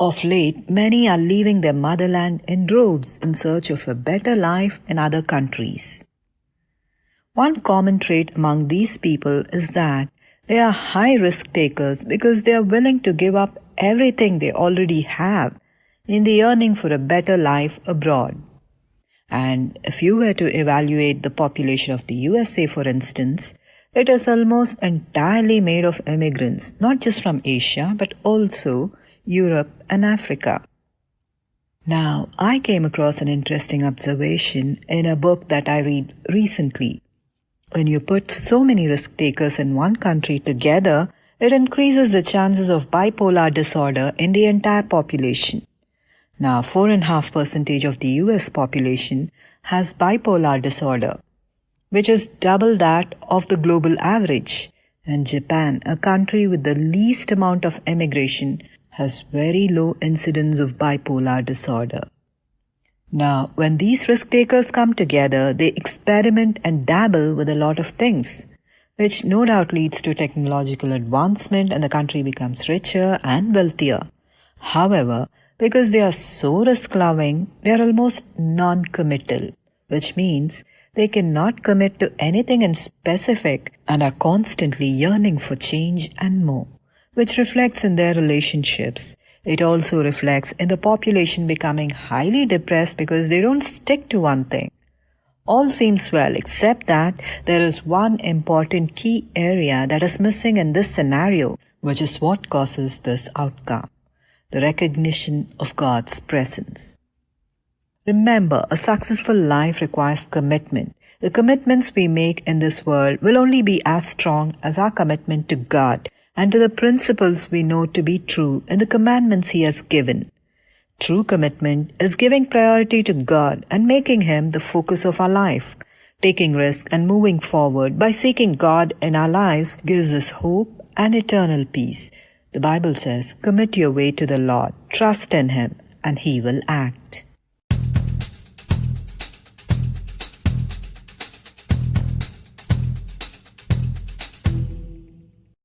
Of late, many are leaving their motherland in droves in search of a better life in other countries. One common trait among these people is that they are high risk takers because they are willing to give up everything they already have in the yearning for a better life abroad. And if you were to evaluate the population of the USA, for instance, it is almost entirely made of immigrants, not just from Asia, but also Europe and Africa. Now, I came across an interesting observation in a book that I read recently. When you put so many risk takers in one country together, it increases the chances of bipolar disorder in the entire population. Now, 4.5% of the US population has bipolar disorder, which is double that of the global average. And Japan, a country with the least amount of immigration, has very low incidence of bipolar disorder. Now, when these risk takers come together, they experiment and dabble with a lot of things, which no doubt leads to technological advancement and the country becomes richer and wealthier. However, because they are so risk-loving, they are almost non-committal, which means they cannot commit to anything in specific and are constantly yearning for change and more, which reflects in their relationships. It also reflects in the population becoming highly depressed because they don't stick to one thing. All seems well except that there is one important key area that is missing in this scenario, which is what causes this outcome: the recognition of God's presence. Remember, a successful life requires commitment. The commitments we make in this world will only be as strong as our commitment to God and to the principles we know to be true in the commandments He has given. True commitment is giving priority to God and making Him the focus of our life. Taking risk and moving forward by seeking God in our lives gives us hope and eternal peace. The Bible says, "Commit your way to the Lord, trust in Him, and He will act."